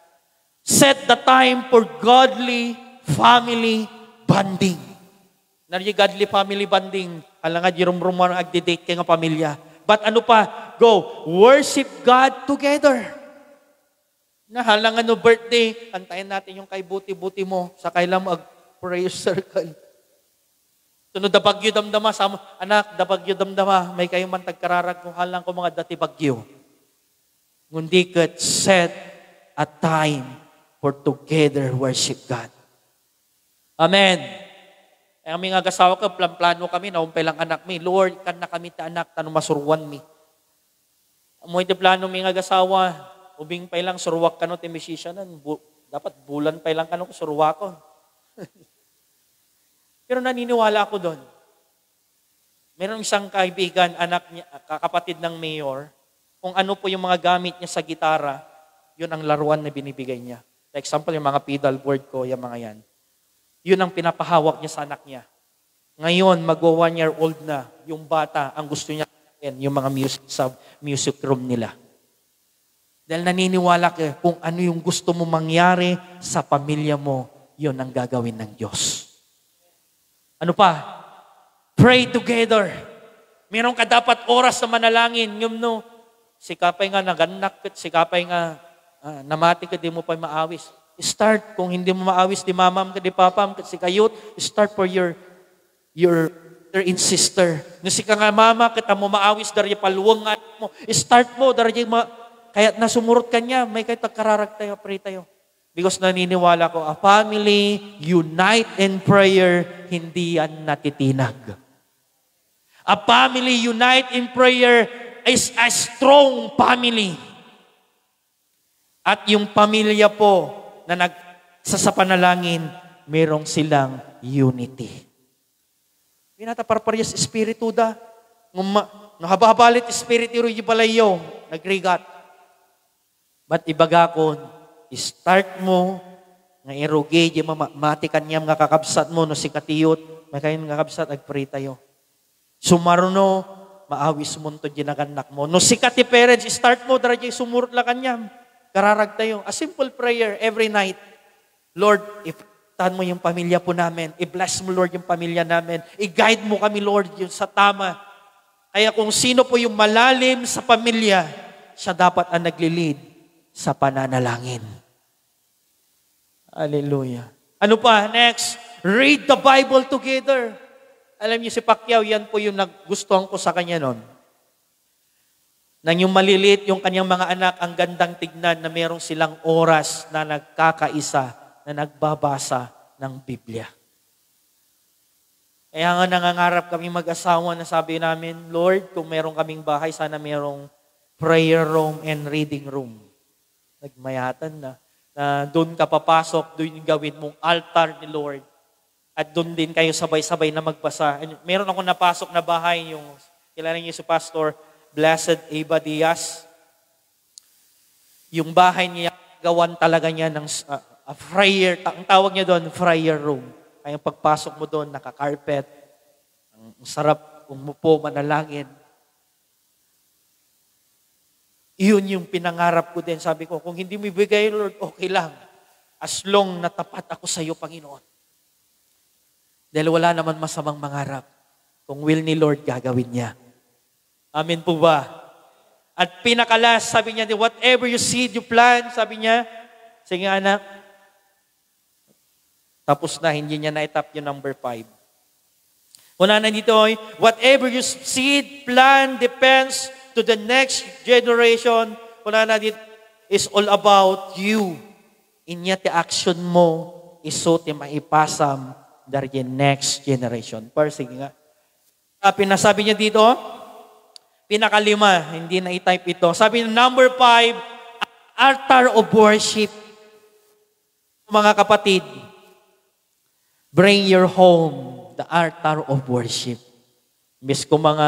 Set the time for godly family bonding. Narya godly family bonding. Alam nga, jirum-rum mo agdi-date kayo ng pamilya. But ano pa? Go, worship God together. Nahalangan no birthday, kantayin natin yung kay buti-buti mo, sa kailan mo prayer circle. Sunod da bagyo damdama, anak, da bagyo damdama, may kayong man tagkararag kung halang ko mga dati bagyo. Ngundi kat set a time for together worship God. Amen. Ang mga agasawa ko, plano kami, naumpay lang anak mi. Lord, kan na kami ta anak, tanong masurwan mi. Amoy de plano mga agasawa, ubing pa lang surwak kano, timisisyanan. Dapat bulan pa lang kano, surwak ko. Pero naniniwala ako doon. Meron isang kaibigan, anak niya, kakapatid ng mayor, kung ano po yung mga gamit niya sa gitara, yun ang laruan na binibigay niya. For example, yung mga pedal board ko, yung mga yan. Yun ang pinapahawak niya sa anak niya. Ngayon, mag-1 year old na, yung bata, ang gusto niya, yung mga music sa music room nila. Dahil naniniwala ka, kung ano yung gusto mo mangyari sa pamilya mo, yun ang gagawin ng Diyos. Ano pa? Pray together. Meron ka dapat oras na manalangin. Yung no, sikapay nga naganak, sikapay nga namati ka, di mo pa maawis. Start, kung hindi mo maawis, di mamam ka, di papam ka, si kayot, start for your and sister. No, si ka nga mama, kita mo maawis, dari paluwang nga mo. Start mo, dari kaya nasumurot ka niya, may kayo tagkararag tayo, pray tayo. Because naniniwala ko, a family unite in prayer, hindi yan natitinag. A family unite in prayer is a strong family. At yung pamilya po na sa panalangin, merong silang unity. Pinataparparyas espiritu da. Nahababalit espiritu yung balayo. Nagrigat. But ibaga ko, start mo, nga eroge, di matikan niya mga kakabsat mo, no si katiyot, may kayo mga kakabsat, agpray tayo. Sumaruno, maawis mo ito ginaganak mo. No si kati parents, start mo, dara dyan sumurot lang kanyam. Kararag tayo. A simple prayer every night. Lord, tahan mo yung pamilya po namin. I-bless mo, Lord, yung pamilya namin. I-guide mo kami, Lord, yung sa tama. Kaya kung sino po yung malalim sa pamilya, siya dapat ang naglilid sa pananalangin. Hallelujah. Ano pa? Next, read the Bible together. Alam niyo si Pacquiao, yan po yung nagustuhan ko sa kanya noon. Nang yung malilit, yung kanyang mga anak, ang gandang tignan na merong silang oras na nagkakaisa, na nagbabasa ng Biblia. Kaya nga nangangarap kami mag-asawa na sabi namin, Lord, kung merong kaming bahay, sana merong prayer room and reading room. Nagmayatan na doon ka papasok, doon yung gawin mong altar ni Lord. At doon din kayo sabay-sabay na magbasa. Meron ako napasok na bahay, yung kilala niyo si Pastor, Blessed Eva Diaz. Yung bahay niya, gawan talaga niya ng prayer, ang tawag niya doon, prayer room. Kaya pagpasok mo doon, naka-carpet, ang sarap, umupo, manalangin. Iyon yung pinangarap ko din. Sabi ko, kung hindi mo ibigay, Lord, okay lang. As long na tapat ako sa iyo, Panginoon. Dahil wala naman masamang mangarap. Kung will ni Lord, gagawin niya. Amen po ba? At pinakalas, sabi niya, whatever you seed, you plant, sabi niya, sige anak, tapos na, hindi niya na-tap yung number 5. Una na dito, whatever you seed, plant, depends to the next generation. Una na dito, is all about you. Inya ti action mo, iso ti maipasam dari next generation. Sige nga. Pinasabi niya dito, pinakalima, hindi na i-type ito. Sabi niya, number 5, altar of worship. Mga kapatid, bring your home the altar of worship. Bis ko mga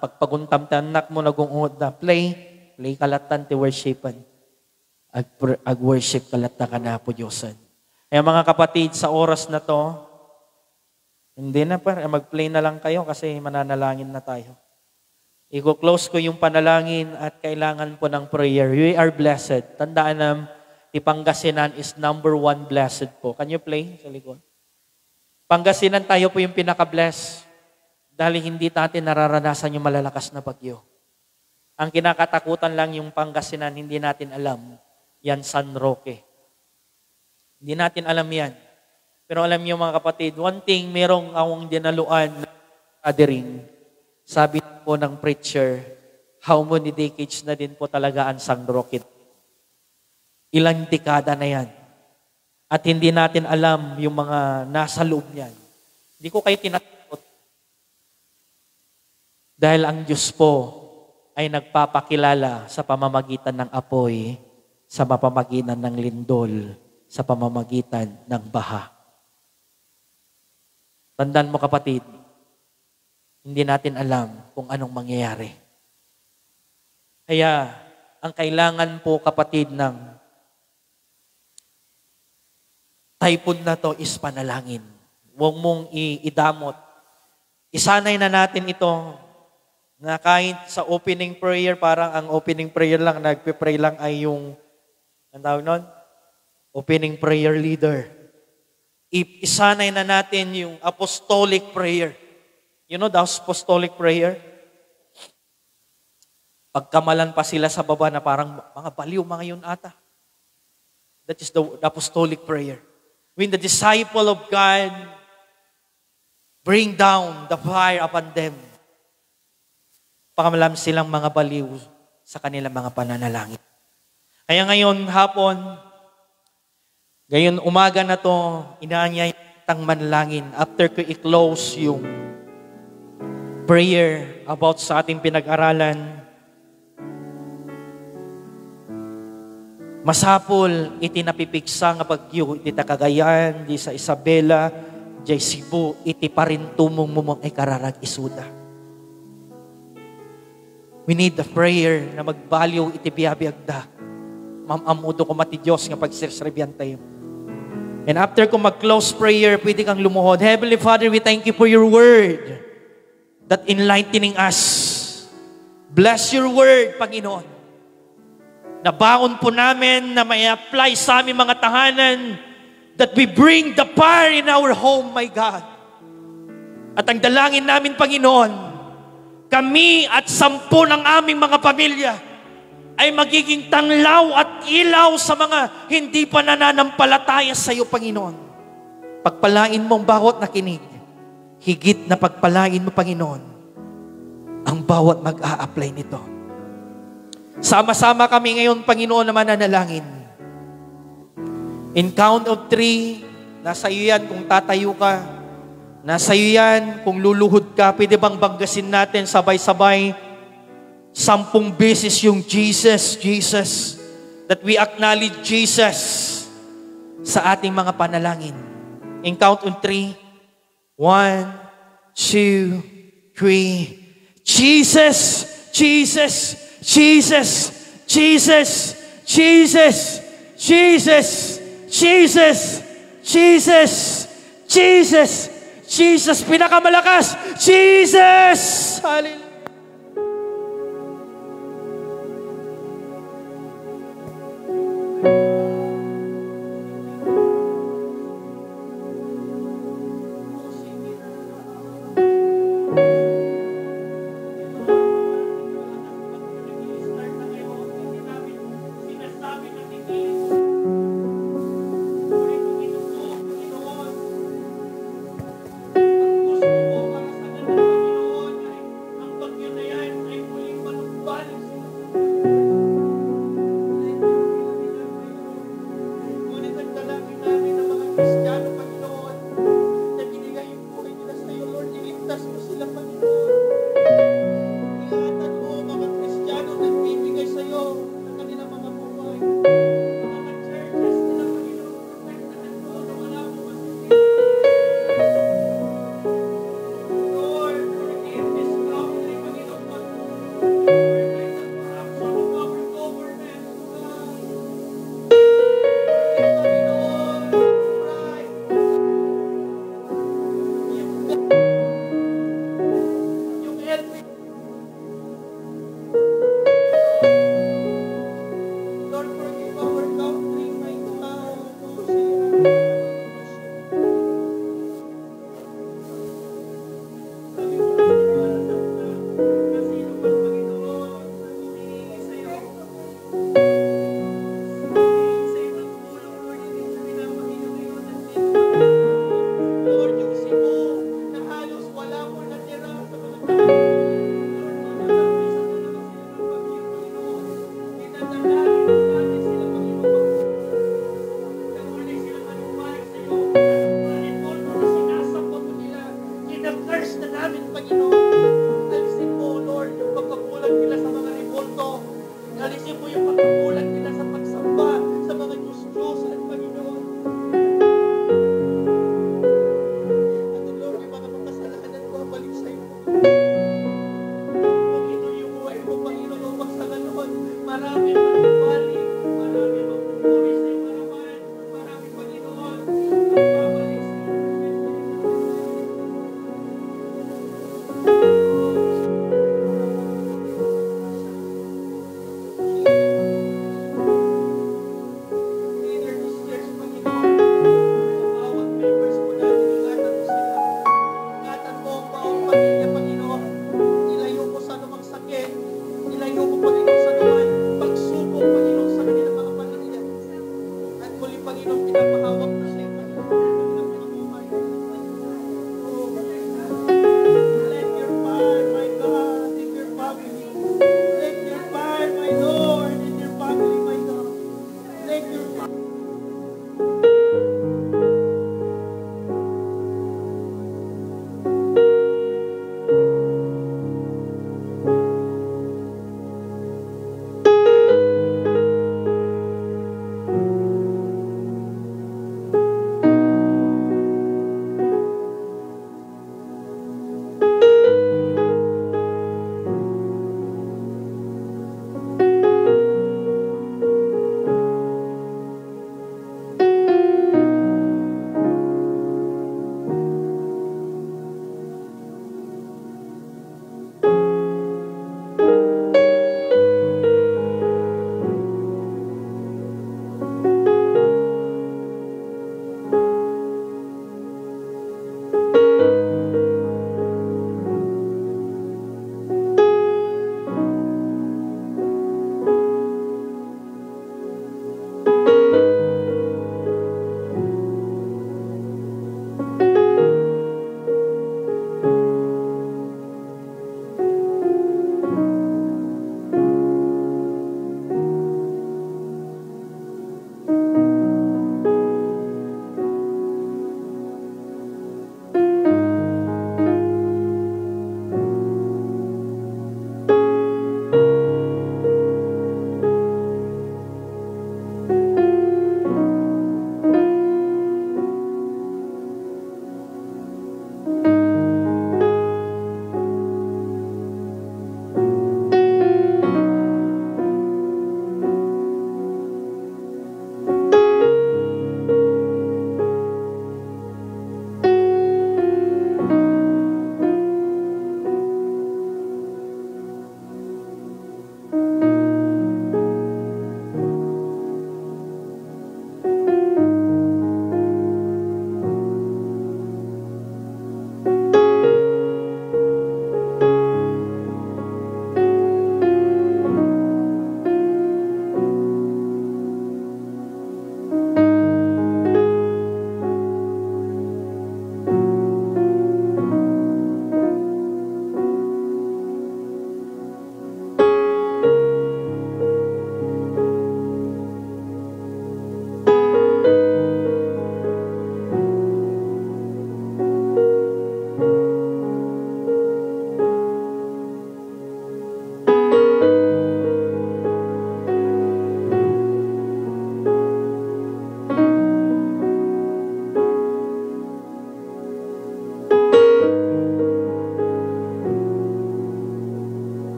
pagpaguntam tanak mo nagungod na play kalatan ti worshipan. Ag-worship kalata ka na po Diyosan. Kaya mga kapatid, sa oras na to, hindi na pa, mag-play na lang kayo kasi mananalangin na tayo. I-close ko yung panalangin at kailangan po ng prayer. We are blessed. Tandaan na, Pangasinan is number 1 blessed po. Can you play sa likod? Pangasinan tayo po yung pinaka-bless dahil hindi natin nararanasan yung malalakas na bagyo. Ang kinakatakutan lang yung Pangasinan, hindi natin alam. Yan San Roque. Hindi natin alam yan. Pero alam niyo mga kapatid, one thing, merong akong dinaluan na gathering. Sabi po ng preacher, how many decades na din po talaga ang San Roque. Ilang dekada na yan. At hindi natin alam yung mga nasa loob niyan. Hindi ko kayo tinatakot. Dahil ang Diyos po ay nagpapakilala sa pamamagitan ng apoy, sa pamamagitan ng lindol, sa pamamagitan ng baha. Tandaan mo kapatid, hindi natin alam kung anong mangyayari. Kaya, ang kailangan po kapatid ng typhoon na to is panalangin. Huwag mong idamot. Isanay na natin ito na kahit sa opening prayer, parang ang opening prayer lang, nagpe-pray lang ay yung ang tawag nun? Opening prayer leader. Isanay na natin yung apostolic prayer. You know the apostolic prayer? Pagkamalan pa sila sa baba na parang mga baliw, mga yun ata. That is the apostolic prayer. When the disciple of God bring down the fire upon them, pakamalam silang mga baliw sa kanilang mga pananalangin. Kaya ngayon, hapon, ngayon umaga na to, inaanyayang manalangin after ko i-close yung prayer about sa ating pinag-aralan. Masapol, iti napipiksa nga bagyo, iti Cagayan, di sa Isabela, di Cebu, iti parintumong mumong ay kararag isuda. We need the prayer na magbaliw iti biyabiyagda. Mamamudo ko mati Diyos nga pagsirsrebiyan tayo. And after ko mag-close prayer, pwede kang lumuhod. Heavenly Father, we thank you for your word that enlightening us. Bless your word, Panginoon. Nabaon po namin na may apply sa aming mga tahanan that we bring the fire in our home, my God. At ang dalangin namin, Panginoon, kami at 10 ng aming mga pamilya ay magiging tanglaw at ilaw sa mga hindi pa nananampalataya sa iyo, Panginoon. Pagpalain mo ang bawat nakinig. Higit na pagpalain mo, Panginoon, ang bawat mag-a-apply nito. Sama-sama kami ngayon, Panginoon, na mananalangin. In count of 3, nasa iyo yan kung tatayo ka. Nasa iyo yan kung luluhod ka. Pwede bang banggasin natin sabay-sabay 10 beses yung Jesus, Jesus. That we acknowledge Jesus sa ating mga panalangin. In count of 3, 1, 2, 3. Jesus, Jesus, Jesus, Jesus, Jesus, Jesus, Jesus, Jesus, Jesus, Jesus, pinakamalakas, Jesus! Hallelujah!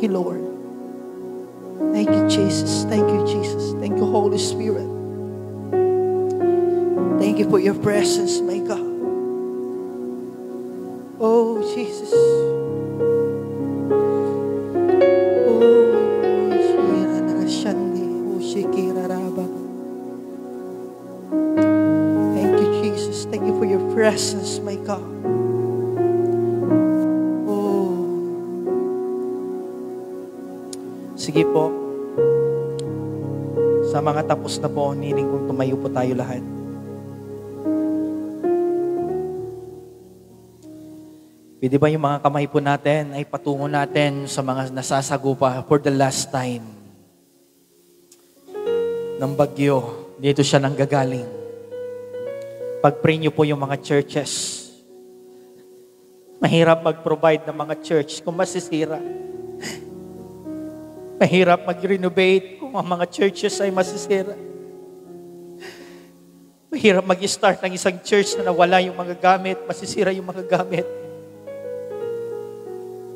Thank you, Lord. Thank you, Jesus. Thank you, Jesus. Thank you, Holy Spirit. Thank you for your presence, my God. Oh, Jesus. Thank you, Jesus. Thank you for your presence, my God. Oh. Sige po. Sa mga tapos na po, niling kong tumayo po tayo lahat. Pwede ba yung mga kamay po natin ay patungo natin sa mga nasasagupa for the last time ng bagyo. Dito siya nanggagaling. Pag-pray niyo po yung mga churches. Mahirap mag-provide ng mga church kung masisira. Mahirap mag-renovate kung ang mga churches ay masisira. Mahirap mag-start ng isang church na nawala yung mga gamit, masisira yung mga gamit.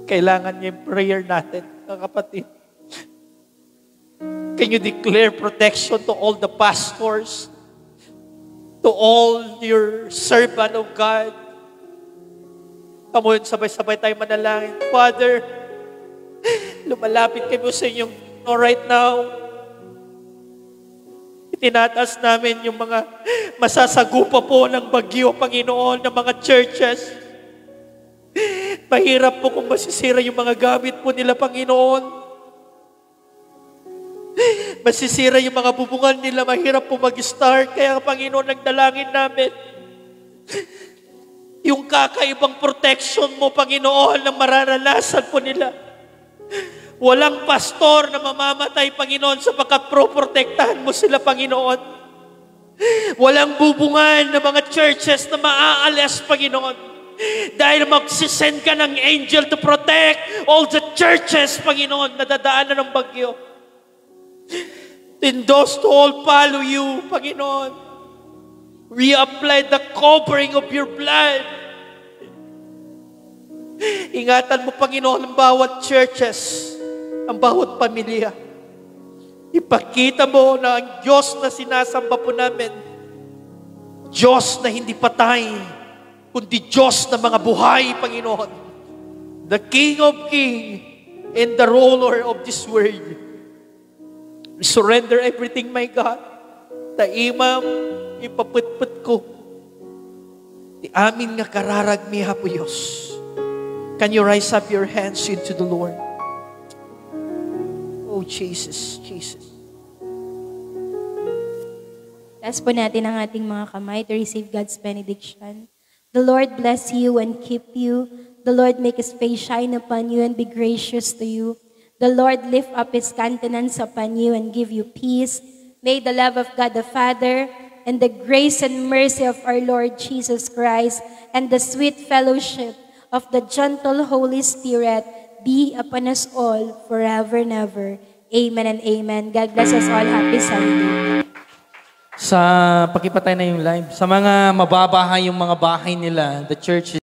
Kailangan niya yung prayer natin, mga kapatid. Can you declare protection to all the pastors, to all your servant of God? Come on, sabay-sabay tayo manalangin. Father, lumalapit kami sa inyong right now. Itinataas namin yung mga masasagupa po ng bagyo, Panginoon, ng mga churches. Mahirap po kung masisira yung mga gamit po nila, Panginoon. Masisira yung mga bubungan nila, mahirap po mag-start. Kaya, Panginoon, nagdalangin namin yung kakaibang protection mo, Panginoon, na mararanasan po nila. Walang pastor na mamamatay, Panginoon, sapagkat pro-protektahan mo sila, Panginoon. Walang bubungan ng mga churches na maaalas, Panginoon. Dahil magsisend ka ng angel to protect all the churches, Panginoon, na dadaanan ng bagyo. And those to all follow you, Panginoon. We apply the covering of your blood. Ingatan mo, Panginoon, ang bawat churches, ang bawat pamilya. Ipakita mo na ang Diyos na sinasamba po namin, Diyos na hindi patay, kundi Diyos na mga buhay, Panginoon. The King of Kings and the ruler of this world. We surrender everything, my God. Taimam, ipaputput ko. Di amin nga kararagmiha po, Diyos. Can you rise up your hands into the Lord? Oh, Jesus, Jesus. Taas po natin ang ating mga kamay to receive God's benediction. The Lord bless you and keep you. The Lord make His face shine upon you and be gracious to you. The Lord lift up His countenance upon you and give you peace. May the love of God the Father and the grace and mercy of our Lord Jesus Christ and the sweet fellowship of the gentle Holy Spirit be upon us all forever and ever. Amen and amen. God bless us all. Happy Sunday. Sa pakipatay na yung live, sa mga mababahay yung mga bahay nila, the church